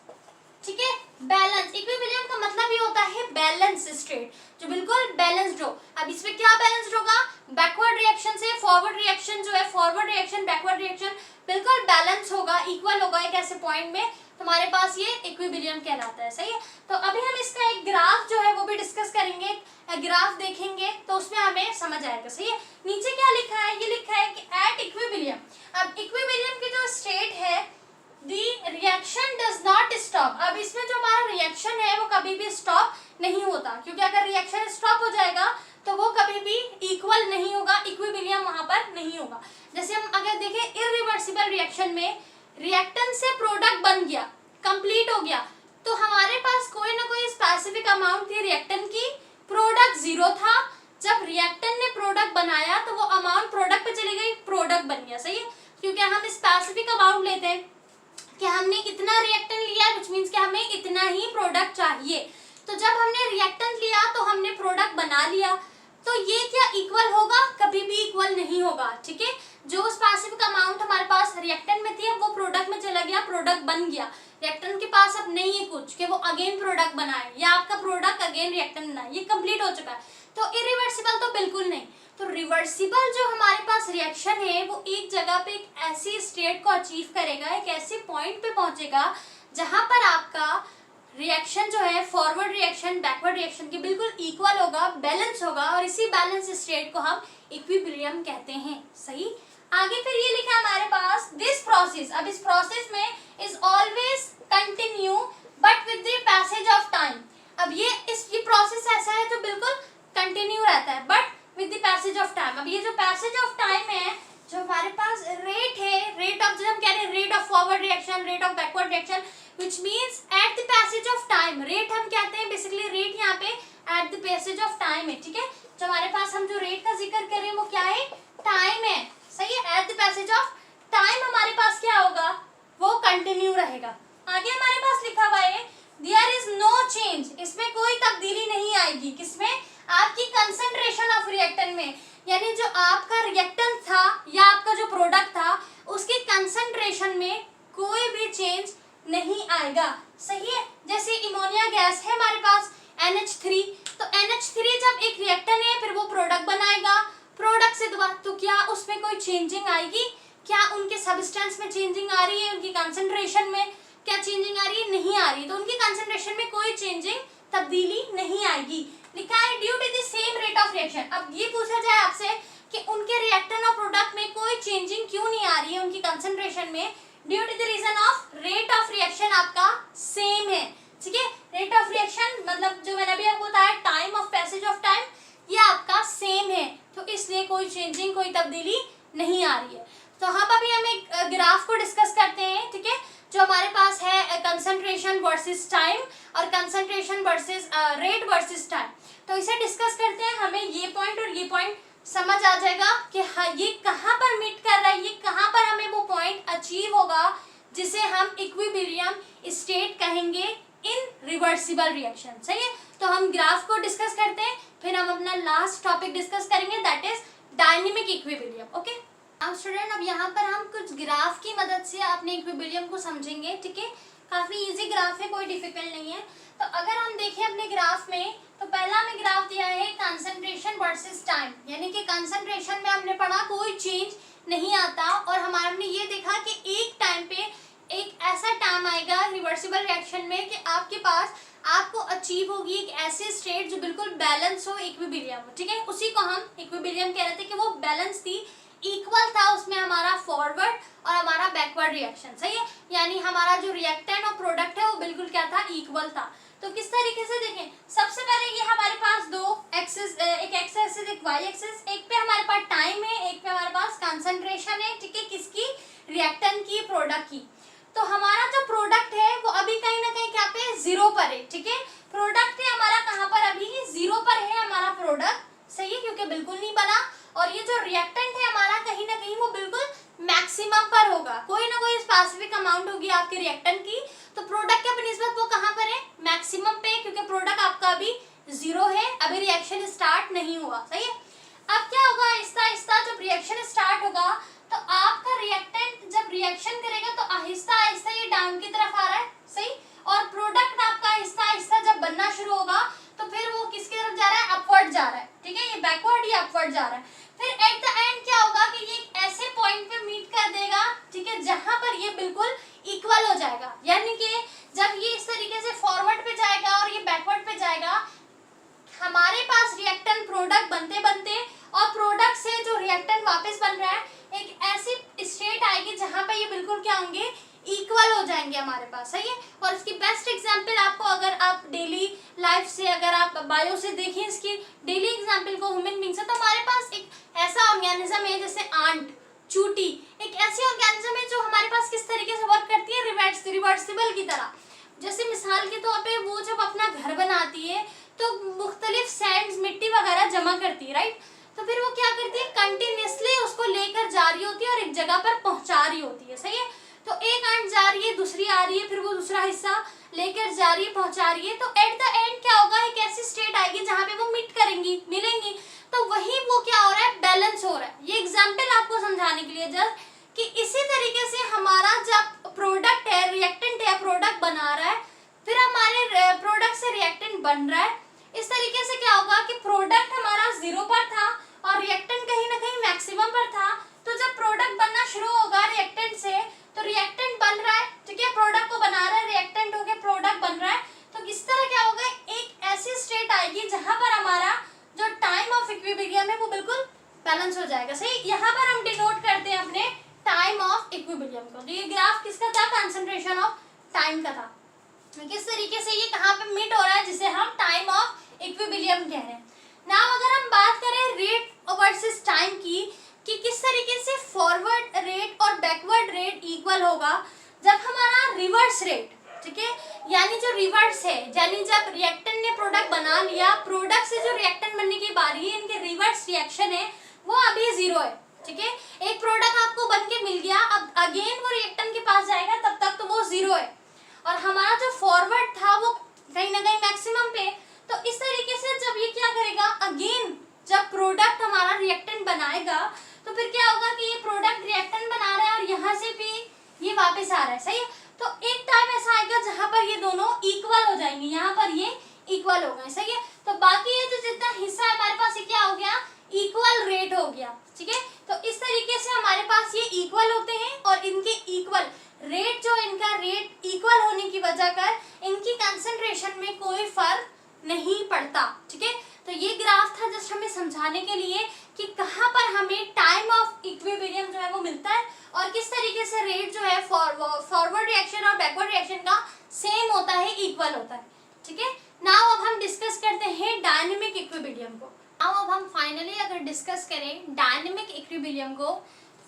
ठीक है। बैलेंस, इक्विलिब्रियम का मतलब ही होता है बैलेंस स्टेट, जो बिल्कुल बैलेंस्ड हो। अब इसमें क्या बैलेंस्ड होगा, बैकवर्ड रिएक्शन से फॉरवर्ड रिएक्शन जो है, फॉरवर्ड रिएक्शन बैकवर्ड रिएक्शन बिल्कुल बैलेंस होगा, इक्वल होगा एक ऐसे पॉइंट में, तो हमारे पास ये इक्विलिब्रियम कहलाता है। सही है। तो अभी हम इसका एक ग्राफ जो है वो भी डिस्कस करेंगे, ग्राफ देखेंगे तो उसमें हमें समझ आएगा। सही है। नीचे क्या लिखा है, ये लिखा है कि एट इक्विलिब्रियम। अब इक्विलिब्रियम की जो स्टेट है, दी रिएक्शन डज नॉट स्टॉप। अब इसमें जो हमारा रिएक्शन है वो कभी भी स्टॉप नहीं होता, क्योंकि अगर रिएक्शन स्टॉप हो जाएगा तो वो कभी भी इक्वल नहीं होगा, इक्विलिब्रियम वहां पर नहीं होगा। जैसे हम अगर देखें इरिवर्सिबल रिएक्शन में, रिएक्टेंट से प्रोडक्ट बन गया, कंप्लीट हो गया, तो हमारे पास कोई ना कोई स्पेसिफिक अमाउंट थी रिएक्टेंट की, प्रोडक्ट जीरो था। जब रिएक्टेंट ने प्रोडक्ट बनाया तो वो अमाउंट प्रोडक्ट पे चली गई, प्रोडक्ट बन गया। सही है। क्योंकि हम स्पेसिफिक अमाउंट लेते हैं कि हमने इतना रिएक्टेंट लिया है, व्हिच मींस कि हमें इतना ही प्रोडक्ट चाहिए। तो जब हमने रिएक्टेंट लिया तो हमने प्रोडक्ट बना लिया, तो ये क्या इक्वल होगा, कभी भी इक्वल नहीं होगा। ठीक है। जो स्पेसिफिक अमाउंट हमारे पास रिएक्टेंट में थी, अब वो प्रोडक्ट में चला गया, प्रोडक्ट बन गया। रिएक्टेंट के पास अब नहीं है कुछ कि वो अगेन प्रोडक्ट बनाए या आपका प्रोडक्ट अगेन रिएक्टेंट बनाए, ये कंप्लीट हो चुका है। तो इरिवर्सिबल तो बिल्कुल नहीं। तो रिवर्सिबल जो हमारे पास रिएक्शन है वो एक जगह पे एक ऐसी स्टेट को अचीव करेगा, एक ऐसे पॉइंट पे पहुंचेगा जहां पर आपका रिएक्शन जो है फॉरवर्ड रिएक्शन बैकवर्ड रिएक्शन के बिल्कुल इक्वल होगा, बैलेंस होगा, और इसी बैलेंस स्टेट को हम इक्विलिब्रियम कहते हैं। सही। आगे फिर ये लिखा है हमारे पास दिस प्रोसेस, अब इस प्रोसेस में is always continue but with the passage of time. अब ये प्रोसेस ऐसा है जो बिल्कुल कंटिन्यू रहता है but with the passage of time. अब ये जो पैसेज ऑफ टाइम है, जो हमारे पास रेट है, रेट ऑफ, जो हम कह रहे हैं rate of forward reaction, rate of backward reaction, which means at the passage of time. Rate हम कहते हैं बेसिकली, रेट यहाँ पे at the passage of time है। ठीक है, जो हमारे पास हम जो रेट का जिक्र कर रहे हैं वो क्या है, टाइम है। सही है, at the passage of time हमारे पास क्या होगा, वो कंटिन्यू रहेगा। आगे हमारे पास लिखा हुआ है देयर इज नो चेंज, इसमें कोई तब्दीली नहीं आएगी। किसमें, आपकी कंसंट्रेशन ऑफ रिएक्टेंट में, यानी जो आपका रिएक्टेंट था या आपका जो प्रोडक्ट था उसकी कंसंट्रेशन में कोई भी चेंज नहीं आएगा। सही है, जैसे अमोनिया गैस है हमारे पास NH3, तो NH3 जब एक रिएक्टेंट है फिर वो प्रोडक्ट बनाएगा, प्रोडक्ट से दोबारा, तो क्या उसमें कोई चेंजिंग आएगी, क्या उनके सब्सटेंस में चेंजिंग आ रही है, उनकी कंसंट्रेशन में क्या चेंजिंग आ रही है, नहीं आ रही, तो उनकी कंसंट्रेशन में कोई चेंजिंग तब्दीली नहीं आएगी। लिखा है due to the same rate of reaction. अब ये पूछा जाए आपसे कि उनके रिएक्टेंट और प्रोडक्ट में कोई चेंजिंग क्यों नहीं आ रही है उनकी कंसंट्रेशन में, due to the reason of rate of reaction आपका सेम है। ठीक है, रेट ऑफ रिएक्शन मतलब जो मैंने अभी आपको बताया time of passage of time, ये आपका सेम है, तो इसलिए कोई चेंजिंग, कोई तब्दीली नहीं आ रही है। तो हम एक ग्राफ को डिस्कस करते हैं। ठीक है, जो हमारे पास है कंसंट्रेशन वर्सेस टाइम और concentration versus rate versus time, तो इसे डिस्कस करते हैं। हमें ये पॉइंट और ये पॉइंट समझ आ जाएगा कि हाँ ये कहाँ पर मीट कर रहा है, ये कहाँ पर हमें वो पॉइंट अचीव होगा जिसे हम इक्विलिब्रियम स्टेट कहेंगे इन रिवर्सिबल रिएक्शन। सही है, तो हम ग्राफ को डिस्कस करते हैं, फिर हम अपना लास्ट टॉपिक डिस्कस करेंगे that is dynamic equilibrium. Okay, अब स्टूडेंट, अब यहाँ पर हम कुछ ग्राफ की मदद से अपने इक्विलिब्रियम को समझेंगे। ठीक है, काफी इजी ग्राफ है, कोई डिफिकल्ट नहीं है। तो अगर हम देखें अपने ग्राफ में, तो पहला हमें ग्राफ दिया है कंसंट्रेशन वर्सेस टाइम, यानी कि कंसंट्रेशन में हमने पढ़ा कोई चेंज नहीं आता, और हमने ये देखा कि एक टाइम पे एक ऐसा टाइम आएगा रिवर्सिबल रिएक्शन में कि आपके पास आपको अचीव होगी एक ऐसी स्टेट जो बिल्कुल बैलेंस हो, इक्विलिब्रियम हो। ठीक है, उसी को हम इक्विलिब्रियम कह रहे थे कि वो बैलेंस थी, इक्वल था उसमें हमारा फॉरवर्ड और हमारा बैकवर्ड रिएक्शन। सही है, यानी हमारा जो रिएक्टेंट और प्रोडक्ट है वो बिल्कुल क्या था, इक्वल था। तो किस तरीके से देखें, सबसे पहले ये हमारे पास दो एक्सिस, एक एक्स एक्सिस एक वाई एक्सिस, एक पे हमारे पास टाइम है, एक पे हमारे पास कंसंट्रेशन है। ठीक है, किसकी, रिएक्टेंट की, प्रोडक्ट की। तो हमारा जो प्रोडक्ट है वो अभी कहीं ना कहीं क्या पे, जीरो पर है। ठीक है, प्रोडक्ट है हमारा कहाँ पर, अभी जीरो पर है हमारा प्रोडक्ट। सही है, क्योंकि बिल्कुल नहीं बना, और ये जो रिएक्टेंट है हमारा कहीं ना कहीं वो बिल्कुल मैक्सिमम पर होगा, कोई ना कोई स्पेसिफिक अमाउंट होगी आपके रिएक्टेंट की। तो प्रोडक्ट के निस्बत वो कहाँ पर है, मैक्सिमम पे, क्योंकि प्रोडक्ट आपका अभी जीरो है, अभी रिएक्शन स्टार्ट नहीं हुआ। सही है, अब क्या होगा, आहिस्ता आहिस्ता जब रिएक्शन स्टार्ट होगा तो आपका रिएक्टेंट जब रिएक्शन करेगा तो आहिस्ता आहिस्ता ये डाउन की तरफ आ रहा है। सही, और प्रोडक्ट आपका आहिस्ता आहिस्ता जब बनना शुरू होगा तो फिर वो किसकी तरफ जा रहा है, अपवर्ड जा रहा है। ठीक है, ये बैकवर्ड, ये अपवर्ड जा रहा है। फिर एट द एंड क्या होगा कि ये ऐसे पॉइंट पे मीट कर देगा, ठीक है, जहां पर ये बिल्कुल इक्वल हो जाएगा, यानी कि जब ये इस तरीके से फॉरवर्ड पे जाएगा और ये बैकवर्ड पे जाएगा, हमारे पास रिएक्टेंट प्रोडक्ट बनते बनते और प्रोडक्ट से जो रिएक्टेंट वापस बन रहा है, एक ऐसी स्टेट आएगी जहां पे ये बिल्कुल क्या होंगे, इक्वल हो जाएंगे हमारे पास। सही है, और इसकी बेस्ट एग्जांपल आपको, अगर आप डेली लाइफ से, अगर आप बायो से देखिए इसकी डेली एग्जांपल को ह्यूमन बीइंग से, तो हमारे पास एक ऐसा ऑर्गेनिज्म है जैसे आंट, चूटी, एक ऐसी ऑर्गेनिज्म है जो हमारे पास किस तरीके से वर्क करती है, रिवर्सिबल की तरह। जैसे मिसाल के तौर पे वो जब अपना घर बनाती है तो मुख्तलिफ सैंड्स, मिट्टी वगैरह जमा करती है, राइट। तो फिर वो क्या करती है, कंटिन्यूसली उसको लेकर जा रही होती है और एक जगह पर पहुंचा रही होती है। सही है, तो एक आंट जा रही है, दूसरी आ रही है, फिर वो दूसरा हिस्सा लेकर जा रही है, पहुंचा रही है, तो एट द एंड क्या होगा, एक ऐसी स्टेट आएगी जहां पे वो मीट करेंगी, मिलेंगी, तो वही वो क्या हो रहा है, बैलेंस हो रहा है। ये एग्जाम्पल आपको समझाने के लिए जस्ट कि इसी तरीके से हमारा जब प्रोडक्ट है, रिएक्टेंट है, प्रोडक्ट बना रहा है, फिर हमारे प्रोडक्ट से रिएक्टेंट बन रहा है, इस तरीके से क्या होगा कि प्रोडक्ट हमारा जीरो पर था और रिएक्टेंट बैलेंस हो जाएगा। सही, यहाँ पर हम डिनोट करते हैं अपने टाइम ऑफ इक्विलिब्रियम को। तो ये ग्राफ किसका था, कंसंट्रेशन ऑफ टाइम का था। किस तरीके से ये कहाँ पे मीट हो रहा है, जिसे हम टाइम ऑफ इक्विलिब्रियम कह रहे हैं। नाउ अगर हम बात करें रेट वर्सेस टाइम की, कि किस तरीके से फॉरवर्ड रेट और बैकवर्ड रेट इक्वल होगा जब हमारा रिवर्स रेट, ठीक है, यानी जो रिवर्स है, यानी जब रिएक्टेंट ने प्रोडक्ट बना लिया, प्रोडक्ट से जो रिएक्टेंट बनने की बारी है, इनके रिवर्स रिएक्शन है वो अभी जीरो है, ठीक है। एक प्रोडक्ट आपको बन के मिल गया, अब अगेन वो रिएक्टेंट के पास जाएगा, तब तक तो वो जीरो है, और हमारा जो फॉरवर्ड था वो कहीं ना कहीं मैक्सिमम पे। तो इस तरीके से जब ये क्या करेगा, अगेन जब प्रोडक्ट हमारा रिएक्टेंट बनाएगा, तो फिर क्या होगा कि ये प्रोडक्ट रिएक्टेंट बना रहा है और यहाँ से भी ये वापस आ रहा है। सही है, तो एक टाइम ऐसा आएगा जहां पर ये दोनों इक्वल हो जाएंगे, यहाँ पर ये इक्वल हो गए। सही है, तो बाकी ये जो जितना हिस्सा है हमारे पास, ये क्या हो गया, इक्वल रेट हो गया, ठीक है। तो इस तरीके से हमारे पास ये इक्वल होते हैं, और इनके इक्वल रेट, जो इनका रेट इक्वल होने की वजह कर इनकी कंसंट्रेशन में कोई फर्क नहीं पड़ता, ठीक है। तो ये ग्राफ था जस्ट हमें समझाने के लिए कि कहाँ पर हमें टाइम ऑफ इक्विलिब्रियम जो है वो मिलता है, और किस तरीके से रेट जो है फॉरवर्ड रिएक्शन और बैकवर्ड रिएक्शन का सेम होता है, इक्वल होता है, ठीक है। नाउ अब हम डिस्कस करते हैं डायनेमिक इक्विलिब्रियम को। नाउ अब हम फाइनली अगर डिस्कस करें डायनेमिक इक्विलिब्रियम को,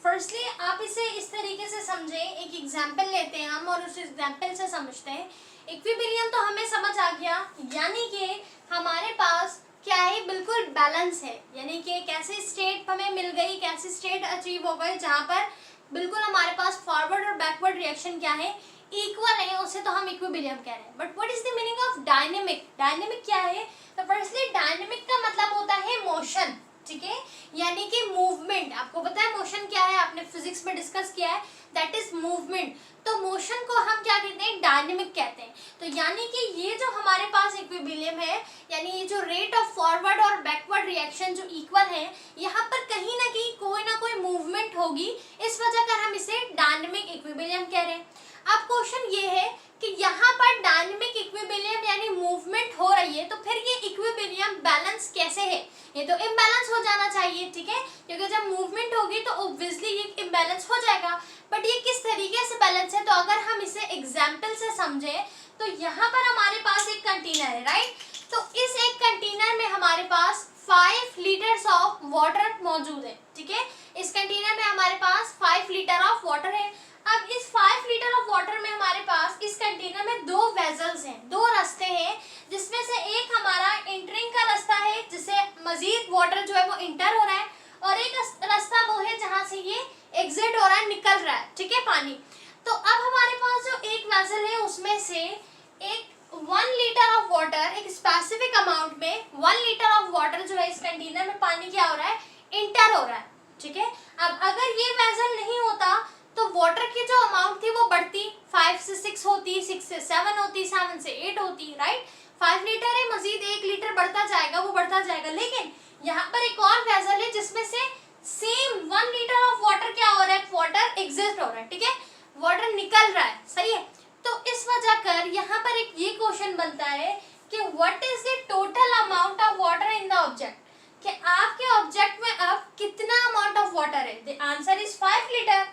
फर्स्टली आप इसे इस तरीके से समझें, एक एग्जाम्पल लेते हैं हम और उस एग्जाम्पल से समझते हैं। इक्विलिब्रियम तो हमें समझ आ गया, यानी कि हमारे पास क्या है, बिल्कुल बैलेंस है, यानी कि कैसी स्टेट हमें मिल गई, कैसी स्टेट अचीव हो गई जहाँ पर बिल्कुल हमारे पास फॉरवर्ड और बैकवर्ड रिएक्शन क्या है, इक्वल है, उसे तो हम इक्विलिब्रियम कह रहे हैं। But what is the meaning of dynamic, dynamic क्या है, तो फर्स्टली डायनेमिक का मतलब होता है मोशन, ठीक है, यानी कि मूवमेंट। आपको पता है मोशन क्या है, आपने फिजिक्स में डिस्कस किया है, दैट इज मूवमेंट। तो मोशन को हम क्या कहते हैं, डायनेमिक कहते हैं। तो यानी कि ये जो हमारे पास इक्विलिब्रियम है, यानी ये जो रेट ऑफ फॉरवर्ड और बैकवर्ड रिएक्शन जो इक्वल है, यहाँ पर कहीं ना कोई मूवमेंट होगी, इस वजह कर हम इसे डायनेमिक इक्विलिब्रियम कह रहे हैं। अब क्वेश्चन ये है कि यहाँ पर डायनेमिक इक्विलिब्रियम यानी मूवमेंट हो रही है, तो फिर ये इक्विलिब्रियम बैलेंस कैसे है, ये तो इम्बैलेंस हो जाना चाहिए, ठीक है, क्योंकि जब मूवमेंट होगी तो ऑब्वियसली ये इम्बैलेंस हो जाएगा। बट ये किस तरीके से बैलेंस है, तो अगर हम इसे एग्जाम्पल से समझें, तो यहाँ पर हमारे पास एक कंटेनर है, राइट। तो इस एक कंटेनर में हमारे पास 5 लीटर्स ऑफ वाटर मौजूद है, ठीक है। इस कंटेनर में हमारे पास 5 लीटर ऑफ वाटर है। अब इस 5 लीटर ऑफ वाटर में हमारे पास इस कंटेनर में 2 वेजल्स हैं, 2 रास्ते हैं, जिसमें से एक हमारा एंटरिंग का रास्ता है, जिससे मजीद वाटर जो है वो इंटर हो रहा है, और एक रास्ता वो है जहां से ये एग्जिट हो रहा है, निकल रहा है, ठीक है, पानी। तो अब हमारे पास जो एक वेसल है उसमें से एक 1 लीटर ऑफ वाटर, एक स्पेसिफिक अमाउंट में 1 लीटर ऑफ वाटर जो है इस कंटेनर में पानी क्या हो रहा है, इंटर हो रहा है, ठीक है। अब अगर ये वेसल नहीं होता तो वाटर की जो अमाउंट थी वो बढ़ती, 5 से 6 होती, 6 से 7 होती, 7 से 8 होती, राइट। 5 लीटर है, मजीद 1 लीटर बढ़ता जाएगा, वो बढ़ता जाएगा। लेकिन यहाँ पर एक और वेसल है जिसमें से सेम 1 लीटर ऑफ वाटर क्या हो रहा है, वाटर एग्जिस्ट हो रहा है, ठीक है, वाटर निकल रहा है, सही है। तो इस वजह कर यहाँ पर एक ये क्वेश्चन बनता है कि what is the total amount of water in the object, कि आपके ऑब्जेक्ट में अब कितना अमाउंट ऑफ वाटर है। द आंसर इज 5 लीटर,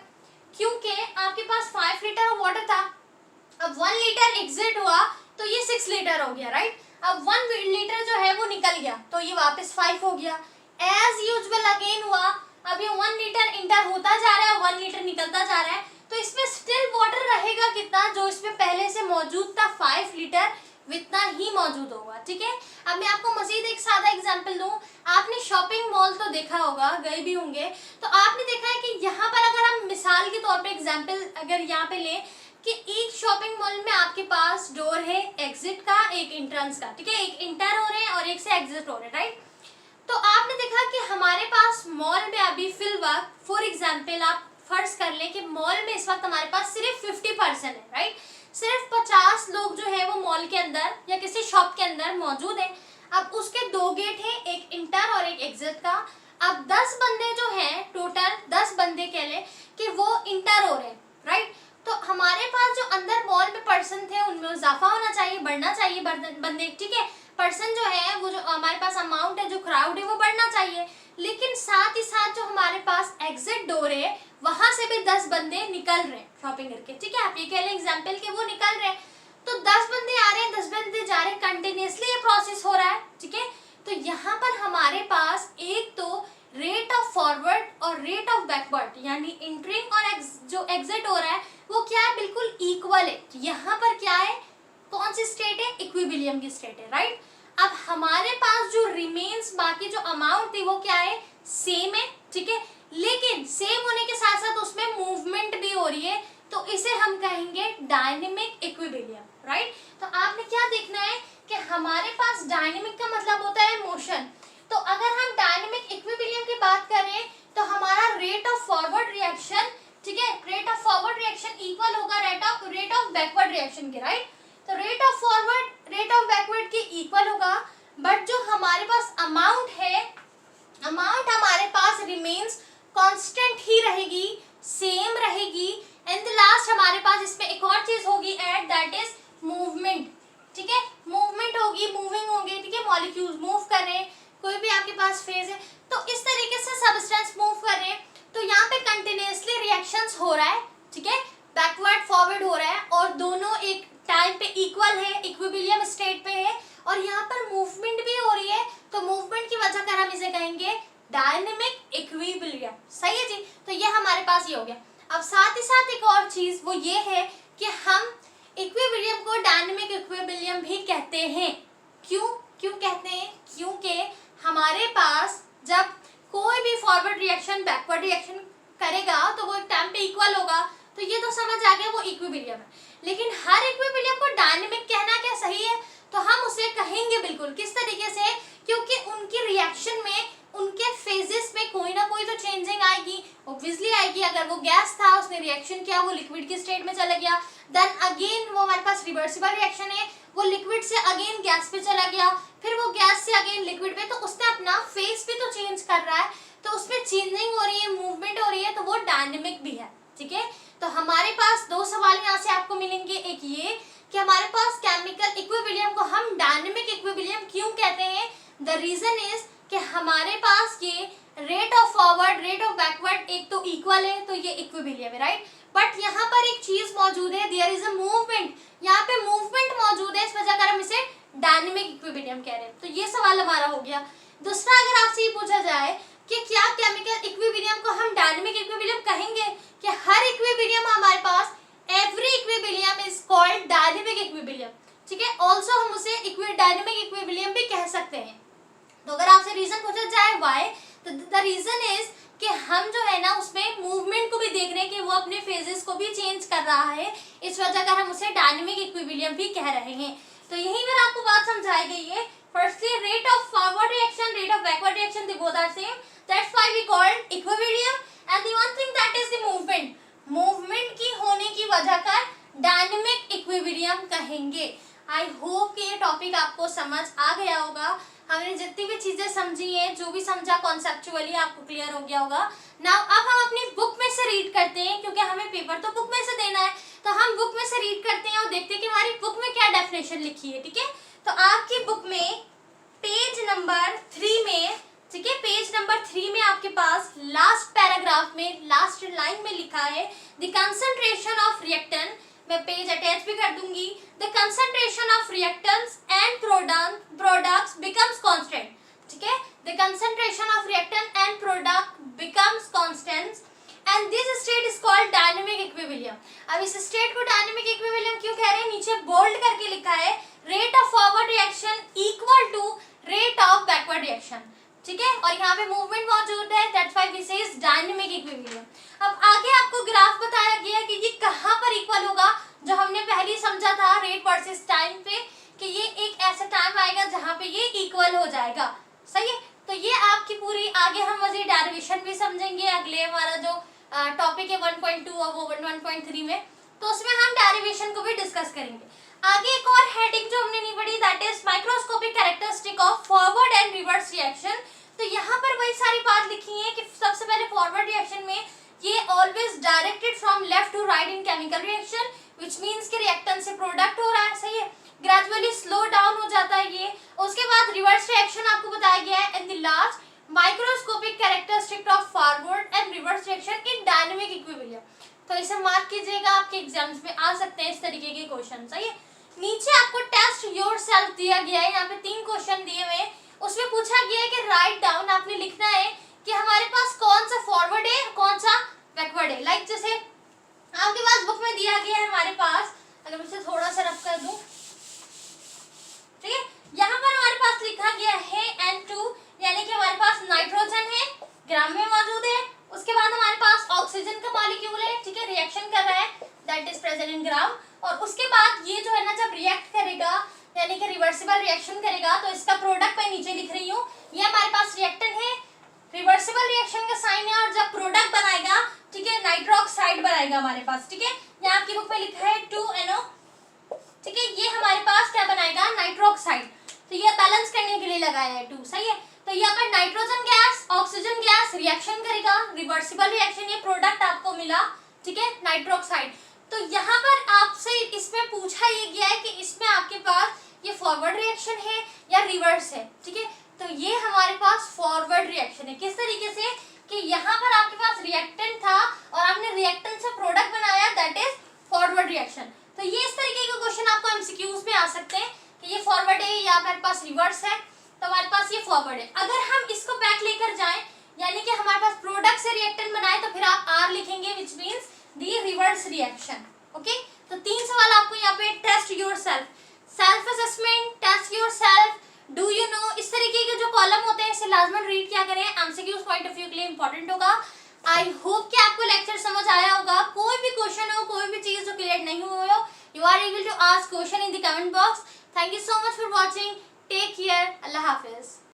क्योंकि आपके पास 5 लीटर ऑफ वाटर था, अब 1 लीटर एग्जिट हुआ तो ये 6 लीटर हो गया, राइट। अब 1 लीटर जो है वो निकल गया तो ये वापस 5 हो गया, एज यूजुअल अगेन हुआ। अब ये 1 लीटर इंटर होता जा रहा है, 1 लीटर निकलता जा रहा है, तो इसमें स्टिल वाटर रहेगा कितना, जो इसमें पहले से मौजूद था 5 लीटर, इतना ही मौजूद होगा, ठीक है। अब मैं आपको मजीद एक सादा एग्जांपल दूं, आपने शॉपिंग मॉल तो देखा होगा, गए भी होंगे, तो आपने देखा है कि यहाँ पर अगर हम मिसाल के तौर पे एग्जांपल अगर यहाँ पे लें कि एक शॉपिंग मॉल में आपके पास डोर है एग्जिट का, एक एंट्रेंस का, ठीक है, एक इंटर हो रहे हैं और एक से एग्जिट हो रहे हैं, राइट। तो आपने देखा कि हमारे पास मॉल में अभी फिल वक्त, फॉर एग्जाम्पल आप फर्ज कर लें कि मॉल में इस वक्त हमारे पास सिर्फ 50% है, राइट। सिर्फ 50 लोग जो है वो मॉल के अंदर या किसी शॉप के अंदर मौजूद है। अब उसके 2 गेट हैं, एक इंटर और एक एग्जिट का। अब 10 बंदे जो हैं, टोटल 10 बंदे कह लें कि वो इंटर हो रहे हैं, राइट। तो हमारे पास जो अंदर मॉल में पर्सन थे उनमें इजाफा होना चाहिए, बढ़ना चाहिए बंदे, ठीक है, पर्सन जो है वो जो हमारे पास अमाउंट है, जो क्राउड है वो बढ़ना चाहिए। लेकिन साथ ही साथ जो हमारे पास एग्जिट डोर है वहां से भी 10 बंदे निकल रहे हैं शॉपिंग करके, ठीक है। आप ये कह लें एग्जाम्पल के वो निकल रहे हैं, तो 10 बंदे आ रहे हैं, 10 बंदे जा रहे हैं, कंटिन्यूसली ये प्रोसेस हो रहा है, ठीक है। तो यहाँ पर हमारे पास एक तो रेट ऑफ फॉरवर्ड और रेट ऑफ बैकवर्ड यानी इंटरिंग और जो एग्जिट हो रहा है वो क्या है, बिल्कुल इक्वल है। यहाँ पर क्या है, कौन सी स्टेट है, इक्विलिब्रियम की स्टेट है, राइट। अब हमारे पास जो रिमेन्स बाकी जो अमाउंट थी वो क्या है, सेम है, ठीक है। लेकिन सेम होने के साथ साथ उसमें मूवमेंट भी हो रही है, तो इसे हम कहेंगे डायनेमिक इक्विलिब्रियम, राइट। तो आपने क्या देखना है कि हमारे पास डायनेमिक का मतलब होता है मोशन। तो अगर हम डायनेमिक इक्विलिब्रियम की बात करें तो हमारा रेट ऑफ फॉरवर्ड रिएक्शन, ठीक है, rate of forward reaction equal होगा रेट ऑफ बैकवर्ड रिएक्शन के, राइट। तो rate of forward rate of backward के इक्वल होगा, बट जो हमारे पास अमाउंट है, अमाउंट हमारे पास रिमेन्स कांस्टेंट ही रहेगी, सेम रहेगी। एंड लास्ट हमारे पास इसमें एक और चीज होगी ऐड, दैट इज मूवमेंट, ठीक है। मूवमेंट होगी, मूविंग होंगे, ठीक है, मॉलिक्यूल्स मूव कर रहे हैं, कोई भी आपके पास फेज है तो इस तरीके से सब्सटेंस मूव कर रहे हैं, तो यहाँ पे कंटिन्यूअसली रिएक्शंस हो रहा है, ठीक है, बैकवर्ड फॉरवर्ड हो रहा है और दोनों एक टाइम पे इक्वल है, इक्विलिब्रियम स्टेट पे है और यहाँ पर मूवमेंट भी हो रही है, तो मूवमेंट की वजह कर हम इसे कहेंगे डायनेमिक इक्विलिब्रियम, सही है जी। तो ये हमारे पास ये हो गया। अब साथ ही साथ एक और चीज वो ये है कि हम इक्विलिब्रियम को डायनेमिक इक्विलिब्रियम भी कहते हैं। क्यों क्यों कहते हैं, क्योंकि हमारे पास जब कोई भी फॉरवर्ड रिएक्शन बैकवर्ड रिएक्शन करेगा तो वो एक टाइम पे इक्वल होगा, तो ये तो समझ आ गया वो इक्विलिब्रियम है। लेकिन हर इक्विलिब्रियम को डायनेमिक कहना क्या सही है, तो हम उसे कहेंगे बिल्कुल, किस तरीके से, क्योंकि उनकी रिएक्शन में उनके फेजेस में कोई ना कोई तो चेंजिंग आएगी, ऑब्वियसली आएगी। अगर वो गैस था उसने रिएक्शन किया, वो लिक्विड की स्टेट में चला गया, देन अगेन वो हमारे पास रिवर्सिबल रिएक्शन है, वो लिक्विड से अगेन गैस पे चला गया, फिर वो गैस से अगेन लिक्विड पे, तो उसने अपना फेस भी तो चेंज कर रहा है, तो उसमें चेंजिंग हो रही है, मूवमेंट हो रही है, तो वो डायनेमिक भी है, ठीक है। तो हमारे पास दो सवाल यहाँ से आपको मिलेंगे, एक ये कि हमारे पास केमिकल इक्विलिब्रियम को हम डायनेमिक इक्विलिब्रियम क्यों कहते हैं। द रीजन इज कि हमारे पास ये rate of forward rate of backward एक तो इक्वल है, तो ये इक्विलिब्रियम है, राइट। बट यहाँ पर एक चीज मौजूद है, देयर इज अ मूवमेंट, यहाँ पे मूवमेंट मौजूद है, इस वजह कर हम इसे डायनेमिक इक्विलिब्रियम कह रहे हैं। तो ये सवाल हमारा हो गया। दूसरा, अगर आपसे ये पूछा जाए कि क्या केमिकल इक्विलिब्रियम को हम डायनेमिक इक्विलिब्रियम कहेंगे, कि हर इक्विलिब्रियम हमारे पास every equilibrium is called dynamic equilibrium, ठीक है। ऑल्सो हम उसे डायनेमिक इक्विलिब्रियम भी कह सकते हैं। तो अगर आपसे रीजन पूछा जाए व्हाई, तो द रीजन इज कि हम जो है ना उसमें मूवमेंट को भी देख रहे हैं कि वो अपने फेजेस को भी चेंज कर रहा है, इस वजह कर हम उसे डायनेमिक इक्विलिब्रियम भी कह रहे हैं। तो यहीं पर आपको बात समझाई गई है। Firstly rate of forward reaction, rate of backward reaction, they both are same, that's why we called equilibrium. And the one thing that is the movement, movement की होने की वजह कर डायनेमिक इक्विलिब्रियम कहेंगे। आई होप कि ये topic आपको समझ आ गया होगा। हमने जितनी भी चीजें समझी हैं, जो भी समझा कॉन्सेप्चुअली आपको क्लियर हो गया होगा। नाउ अब हम अपनी बुक में से रीड करते हैं, क्योंकि हमें पेपर तो बुक में से देना है, तो हम बुक में से रीड करते हैं और देखते हैं कि हमारी बुक में क्या डेफिनेशन लिखी है, ठीक है। तो आपकी बुक में पेज नंबर 3 में, ठीक है, पेज नंबर 3 में आपके पास लास्ट पैराग्राफ में लास्ट लाइन में लिखा है द कंसंट्रेशन ऑफ रिएक्टेंट, मैं पेज अटैच भी कर दूंगी, the concentration of reactants and products becomes constant, ठीक है, the concentration of reactant and product becomes constant and this state is called dynamic equilibrium. अब इस स्टेट को डायनेमिक इक्विलिब्रियम क्यों कह रहे हैं, नीचे बोल्ड करके लिखा है rate of forward reaction equal to rate of backward reaction, ठीक है, और यहाँ पे मूवमेंट मौजूद है, that's why we say is dynamic equilibrium. अब आगे आपको ग्राफ बताया गया कि ये कहाँ पर इक्वल होगा, जो हमने पहले समझा था रेट वर्सेस टाइम पे, कि ये एक ऐसा टाइम आएगा जहाँ पे ये इक्वल हो जाएगा, सही है। तो ये आपकी पूरी आगे हम मजीद डेरिवेशन भी समझेंगे, अगले हमारा जो टॉपिक है 1.2 और वो 1.3 में, तो उसमें हम डेरिवेशन को भी डिस्कस करेंगे। आगे एक और हेडिंग जो हमने नहीं पढ़ी, that is microscopic characteristic of forward and reverse reaction. तो यहाँ पर वही सारी बात लिखी है कि सबसे पहले फॉरवर्ड रिएक्शन में ये always directed from left to right in chemical reaction, which means कि रिएक्टेंट से प्रोडक्ट हो रहा है, सही है, ग्रेजुअली स्लो डाउन हो जाता है ये। उसके बाद रिवर्स रिएक्शन आपको बताया गया है, and the last microscopic characteristic of forward and reverse reaction in dynamic equilibrium. तो इसे मार्क कीजिएगा, आपके एग्जाम्स में आ सकते हैं इस तरीके के क्वेश्चन। सही है, नीचे आपको टेस्ट योरसेल्फ दिया गया है, यहाँ पे 3 क्वेश्चन दिए हुए हैं, उसमें पूछा गया है कि राइट डाउन, आपने लिखना है कि हमारे पास कौन सा फॉरवर्ड है कौन सा बैकवर्ड है। लाइक जैसे आपके पास बुक में दिया गया है हमारे पास, अगर मैं इसे थोड़ा सा रफ कर दूं, ठीक है, यहाँ पर हमारे पास लिखा गया है N2, यानी कि हमारे पास नाइट्रोजन है, ग्राम में मौजूद है। उसके बाद हमारे पास ऑक्सीजन का मॉलिक्यूल है, ठीक है, रिएक्शन कर रहा है, दैट इज प्रेजेंट इन ग्राम। और उसके बाद ये जो है ना, जब रिएक्ट करेगा यानी कि रिवर्सिबल रिएक्शन करेगा, तो इसका प्रोडक्ट मैं नीचे लिख रही हूँ, ये हमारे पास रिएक्टेंट है, रिवर्सिबल रिएक्शन का साइन है, और जब प्रोडक्ट बनाएगा, ठीक है, नाइट्रोक्साइड बनाएगा हमारे पास। ठीक है, यहाँ आपकी बुक में लिखा है 2NO, ठीक है, ये हमारे पास क्या बनाएगा, नाइट्रोक्साइड। तो ये बैलेंस करने के लिए लगाया है 2। सही है, तो यहाँ पर nitrogen gas oxygen gas reaction करेगा, रिवर्सिबल रिएक्शन, ये प्रोडक्ट आपको मिला, ठीक है, नाइट्रोक्साइड। तो यहाँ पर आपसे इसमें पूछा ये गया है कि इसमें आपके पास ये फॉरवर्ड रिएक्शन है या रिवर्स है। ठीक है, तो ये हमारे पास फॉरवर्ड रिएक्शन है। किस तरीके से कि यहाँ पर आपके पास रिएक्टेंट था और आपने रिएक्टेंट से प्रोडक्ट बनाया, दैट इज फॉरवर्ड रिएक्शन। तो ये इस तरीके के क्वेश्चन आपको एमसीक्यूज में आ सकते हैं कि ये फॉरवर्ड है या हमारे पास रिवर्स है, तो हमारे पास ये फॉरवर्ड है। अगर हम इसको बैक लेकर जाएं, यानी कि हमारे पास प्रोडक्ट से रिएक्टेंट बनाए, तो फिर आप R लिखेंगे, which means the reverse reaction. Okay, तो 3 सवाल आपको यहाँ पे test yourself, self assessment, test yourself, do you know, इस तरीके के जो कॉलम होते हैं इसे लाजमन रीड क्या करें, एमसीक्यूज पॉइंट ऑफ व्यू के लिए इंपॉर्टेंट होगा। आई होप कि आपको लेक्चर समझ आया होगा। कोई भी क्वेश्चन हो, कोई भी चीज जो क्लियर नहीं हुई हो, you are able to ask question in the comment box. Thank you so much for watching, take care, अल्लाह हाफिज।